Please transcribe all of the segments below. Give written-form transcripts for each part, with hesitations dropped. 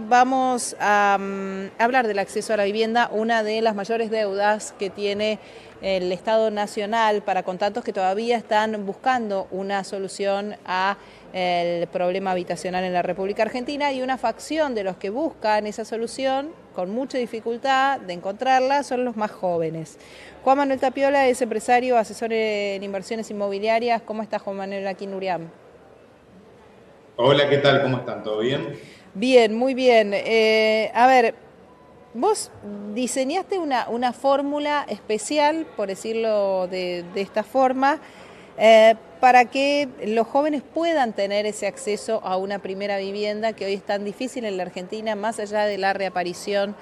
vamos a hablar del acceso a la vivienda, una de las mayores deudas que tiene el Estado Nacional para con tantos que todavía están buscando una solución a el problema habitacional en la República Argentina, y una facción de los que buscan esa solución con mucha dificultad de encontrarla son los más jóvenes. Juan Manuel Tapiola es empresario, asesor en inversiones inmobiliarias. ¿Cómo estás, Juan Manuel, aquí en Uriam? Hola, ¿qué tal? ¿Cómo están? ¿Todo bien? Bien, muy bien. A ver, vos diseñaste una fórmula especial, por decirlo de esta forma, para que los jóvenes puedan tener ese acceso a una primera vivienda que hoy es tan difícil en la Argentina, más allá de la reaparición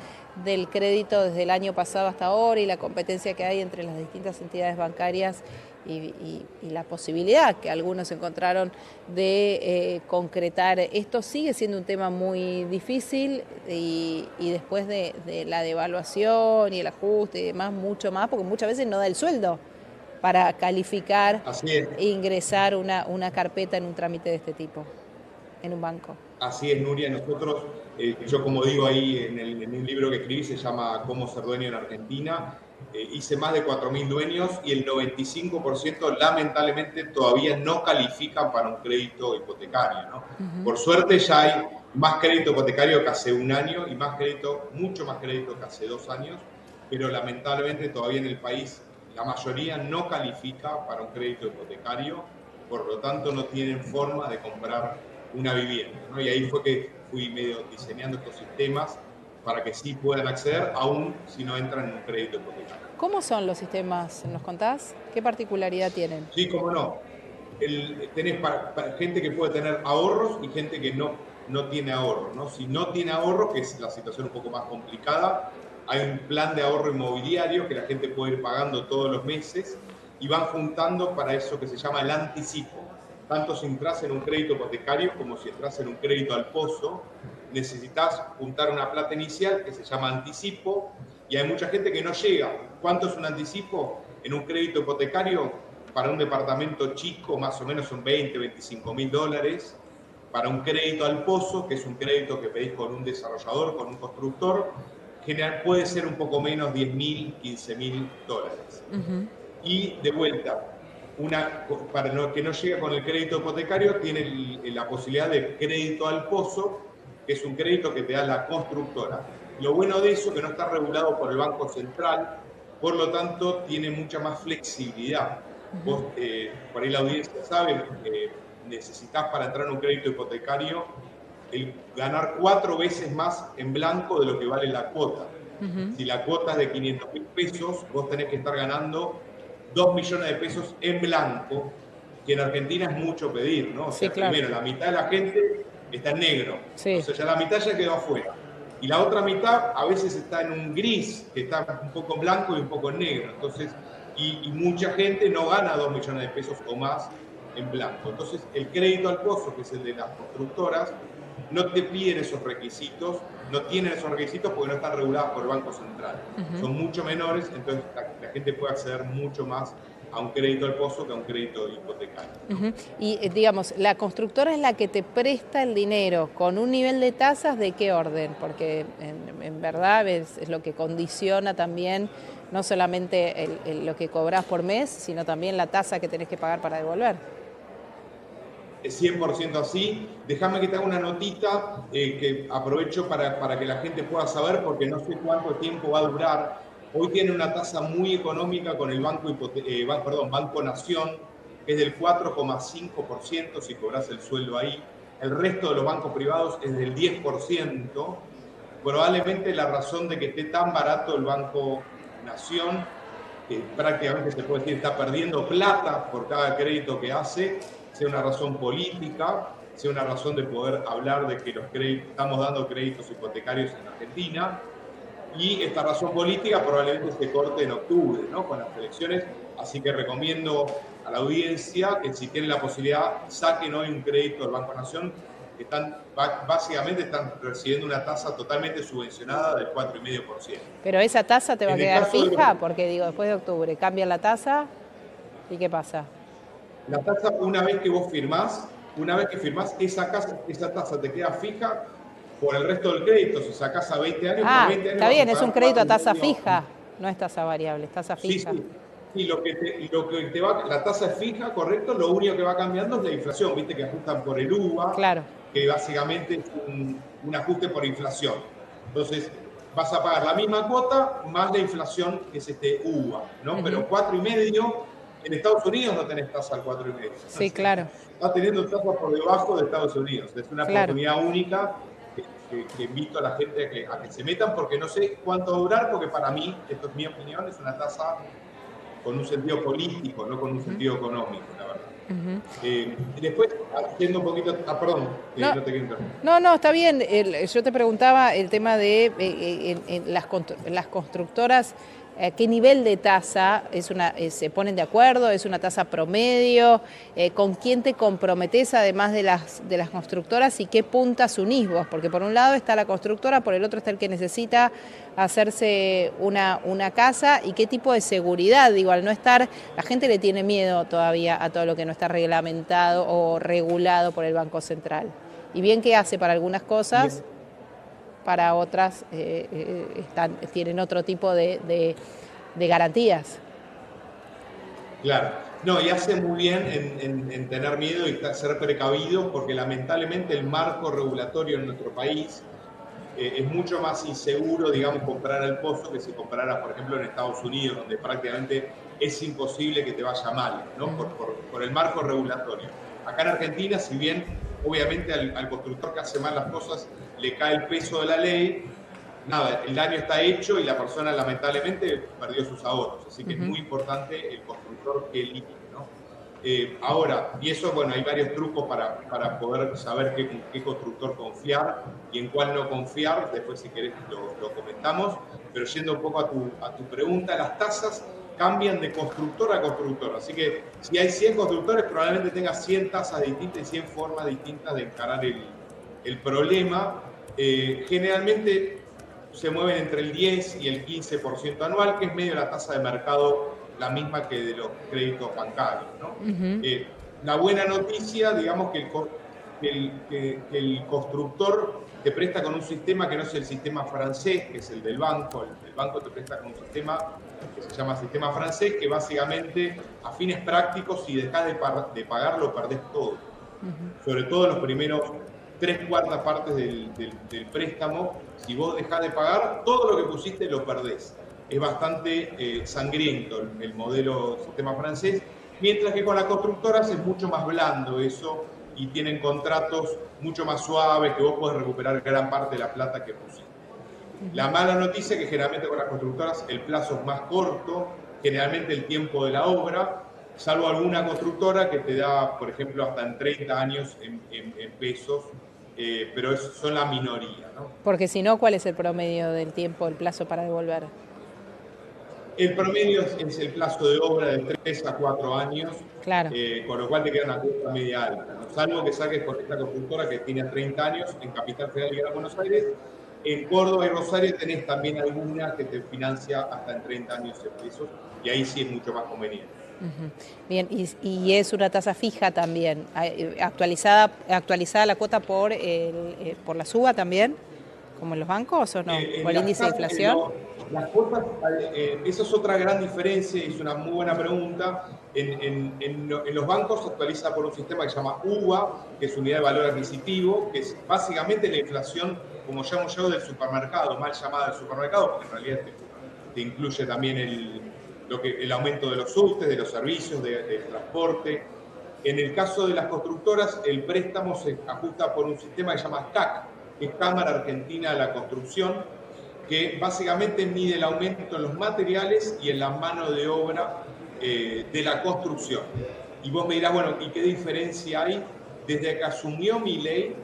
del crédito desde el año pasado hasta ahora y la competencia que hay entre las distintas entidades bancarias y la posibilidad que algunos encontraron de concretar. Esto sigue siendo un tema muy difícil y después de la devaluación y el ajuste y demás, mucho más, porque muchas veces no da el sueldo para calificar Así es, e ingresar una carpeta en un trámite de este tipo, en un banco. así es, Nuria. Nosotros, yo como digo ahí en un libro que escribí, se llama Cómo ser dueño en Argentina, hice más de 4.000 dueños y el 95% lamentablemente todavía no califican para un crédito hipotecario, ¿no? Por suerte ya hay más crédito hipotecario que hace un año y más crédito, mucho más crédito que hace 2 años, pero lamentablemente todavía en el país la mayoría no califica para un crédito hipotecario, por lo tanto no tienen forma de comprar una vivienda, ¿no? Y ahí fue que fui medio diseñando estos sistemas para que sí puedan acceder, aún si no entran en un crédito hipotecario. ¿Cómo son los sistemas? ¿Nos contás? ¿Qué particularidad tienen? Sí, cómo no. Tenés para gente que puede tener ahorros y gente que no tiene ahorros, ¿no? Si no tiene ahorros, que es la situación un poco más complicada, hay un plan de ahorro inmobiliario que la gente puede ir pagando todos los meses y van juntando para eso que se llama el anticipo. Tanto si entras en un crédito hipotecario como si entras en un crédito al pozo, necesitas juntar una plata inicial que se llama anticipo y hay mucha gente que no llega. ¿Cuánto es un anticipo? En un crédito hipotecario para un departamento chico más o menos son 20, 25 mil dólares. Para un crédito al pozo, que es un crédito que pedís con un desarrollador, con un constructor, general puede ser un poco menos, 10 mil, 15 mil dólares. Y de vuelta, para que no llega con el crédito hipotecario, tiene la posibilidad de crédito al pozo, que es un crédito que te da la constructora. Lo bueno de eso es que no está regulado por el Banco Central, por lo tanto tiene mucha más flexibilidad. Vos, por ahí la audiencia sabe que necesitas para entrar en un crédito hipotecario ganar 4 veces más en blanco de lo que vale la cuota. Si la cuota es de 500 mil pesos, vos tenés que estar ganando 2 millones de pesos en blanco, que en Argentina es mucho pedir, ¿no? O Sí, sea, claro. primero, la mitad de la gente está en negro, o Sí. sea, ya la mitad ya quedó afuera. Y la otra mitad a veces está en un gris, que está un poco en blanco y un poco en negro. Entonces, y mucha gente no gana 2 millones de pesos o más en blanco. Entonces, el crédito al pozo, que es el de las constructoras, no te piden esos requisitos, no tienen esos requisitos porque no están reguladas por el Banco Central. Son mucho menores, entonces la gente puede acceder mucho más a un crédito al pozo que a un crédito hipotecario, ¿no? Y digamos, la constructora es la que te presta el dinero con un nivel de tasas de qué orden, porque en verdad es lo que condiciona también no solamente lo que cobras por mes, sino también la tasa que tenés que pagar para devolver. Es 100% así. Déjame que te haga una notita que aprovecho para que la gente pueda saber, porque no sé cuánto tiempo va a durar. Hoy tiene una tasa muy económica con el Banco Nación, que es del 4,5% si cobras el sueldo ahí. El resto de los bancos privados es del 10%. Probablemente la razón de que esté tan barato el Banco Nación, que prácticamente se puede decir está perdiendo plata por cada crédito que hace, sea una razón política, sea una razón de poder hablar de que estamos dando créditos hipotecarios en Argentina, y esta razón política probablemente se corte en octubre, ¿no? Con las elecciones, así que recomiendo a la audiencia que si tienen la posibilidad saquen hoy un crédito del Banco Nación, que básicamente están recibiendo una tasa totalmente subvencionada del 4,5%. Pero esa tasa te va a En el quedar caso de fija, porque digo, después de octubre cambia la tasa y ¿qué pasa? la tasa, una vez que firmás, esa tasa te queda fija por el resto del crédito. Si sacás a 20 años, por Ah, 20 años está vas a bien, es un pagar crédito a 4 y tasa medio. fija, no es tasa variable, es tasa Sí, fija. sí. Sí, lo que te va, la tasa es fija, correcto, lo único que va cambiando es la inflación, viste que ajustan por el UVA, Claro. que básicamente es un ajuste por inflación. Entonces, vas a pagar la misma cuota más la inflación, que es este UVA, ¿no? Pero 4,5, en Estados Unidos no tenés tasa al 4,5. O Sí, sea, claro, estás teniendo tasa por debajo de Estados Unidos. Es una claro. oportunidad única que invito a la gente a que se metan, porque no sé cuánto va a durar, porque para mí, esto es mi opinión, es una tasa con un sentido político, no con un sentido económico, la verdad. Y después, haciendo un poquito, perdón, No, no te quiero interrumpir. no, está bien. Yo te preguntaba el tema de en las constructoras, qué nivel de tasa se ponen de acuerdo, es una tasa promedio, con quién te comprometes además de las constructoras y qué puntas unís vos, porque por un lado está la constructora, por el otro está el que necesita hacerse una casa y qué tipo de seguridad, digo, al no estar, la gente le tiene miedo todavía a todo lo que no está reglamentado o regulado por el Banco Central. Y bien que hace para algunas cosas, Bien. para otras tienen otro tipo de garantías. Claro. No, y hace muy bien en tener miedo y ser precavido, porque lamentablemente el marco regulatorio en nuestro país es mucho más inseguro, digamos, comprar al pozo que si compraras, por ejemplo, en Estados Unidos, donde prácticamente es imposible que te vaya mal, ¿no? Por el marco regulatorio. Acá en Argentina, si bien obviamente al constructor que hace mal las cosas le cae el peso de la ley, nada, el daño está hecho y la persona lamentablemente perdió sus ahorros. Así que es muy importante el constructor que elige, ¿no? Ahora, y eso, bueno, hay varios trucos para poder saber qué constructor confiar y en cuál no confiar. Después, si querés, lo comentamos. Pero yendo un poco a tu pregunta, las tasas cambian de constructor a constructor. Así que si hay 100 constructores, probablemente tengas 100 tasas distintas y 100 formas distintas de encarar el problema. Generalmente se mueven entre el 10 y el 15% anual, que es medio la tasa de mercado, la misma que de los créditos bancarios, ¿no? La buena noticia, digamos, que el constructor te presta con un sistema que no es el sistema francés, que es el del banco. El banco te presta con un sistema que se llama sistema francés, que básicamente, a fines prácticos, si dejas de pagar, lo perdés todo. Sobre todo los primeros 3/4 partes del préstamo. Si vos dejás de pagar, todo lo que pusiste lo perdés. Es bastante sangriento el modelo sistema francés, mientras que con las constructoras es mucho más blando eso y tienen contratos mucho más suaves, que vos podés recuperar gran parte de la plata que pusiste. La mala noticia es que generalmente con las constructoras el plazo es más corto, generalmente el tiempo de la obra, salvo alguna constructora que te da, por ejemplo, hasta en 30 años en pesos, pero son la minoría, ¿no? Porque si no, ¿cuál es el promedio del tiempo, el plazo para devolver? El promedio es el plazo de obra de 3 a 4 años, Claro. con lo cual te queda una cuota media alta, ¿no? Salvo que saques con esta constructora que tiene 30 años en Capital Federal y Gran Buenos Aires. En Córdoba y Rosario tenés también alguna que te financia hasta en 30 años en pesos, y ahí sí es mucho más conveniente. Bien, y es una tasa fija también, actualizada la cuota por la suba también, como en los bancos o no, por el índice de inflación. Las cuotas, esa es otra gran diferencia y es una muy buena pregunta. En los bancos se actualiza por un sistema que se llama UVA, que es unidad de valor adquisitivo, que es básicamente la inflación, como llamo yo, del supermercado, mal llamada del supermercado, porque en realidad te incluye también el aumento de los subtes, de los servicios, de transporte. En el caso de las constructoras, el préstamo se ajusta por un sistema que se llama CAC, que es Cámara Argentina de la Construcción, que básicamente mide el aumento en los materiales y en la mano de obra de la construcción. Y vos me dirás, bueno, ¿y qué diferencia hay? Desde que asumió Milei,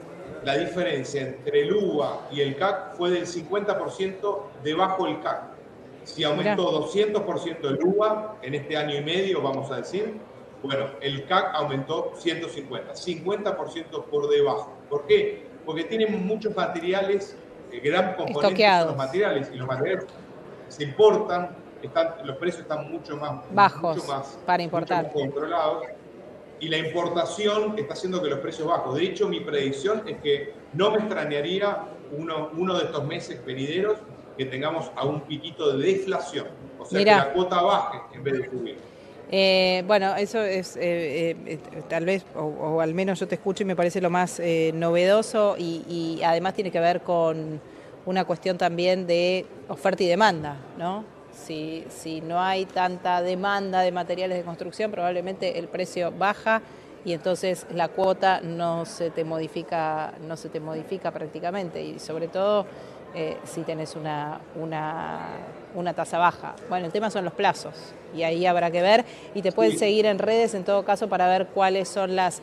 la diferencia entre el UVA y el CAC fue del 50% debajo del CAC. Si aumentó 200% el UVA en este año y medio, vamos a decir, bueno, el CAC aumentó 50% por debajo. ¿Por qué? Porque tienen muchos materiales, gran componente son los materiales, y los materiales se importan, los precios están mucho más bajos para importar. Mucho más controlados, y la importación está haciendo que los precios bajos. De hecho, mi predicción es que no me extrañaría uno de estos meses venideros que tengamos a un piquito de deflación, o sea, Mirá. que la cuota baje en vez de subir. Bueno, eso es tal vez, o al menos yo te escucho y me parece lo más novedoso y además tiene que ver con una cuestión también de oferta y demanda, ¿no? Si no hay tanta demanda de materiales de construcción, probablemente el precio baja y entonces la cuota no se te modifica prácticamente, y sobre todo si tenés una tasa baja. Bueno, el tema son los plazos y ahí habrá que ver, y te pueden seguir en redes en todo caso para ver cuáles son las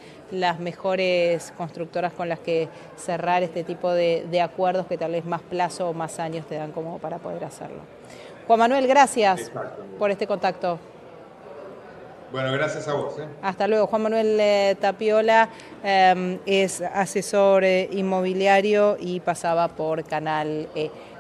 mejores constructoras con las que cerrar este tipo de acuerdos que tal vez más plazo o más años te dan como para poder hacerlo. Juan Manuel, gracias por este contacto. Bueno, gracias a vos. Hasta luego. Juan Manuel Tapiola es asesor inmobiliario y pasaba por Canal E.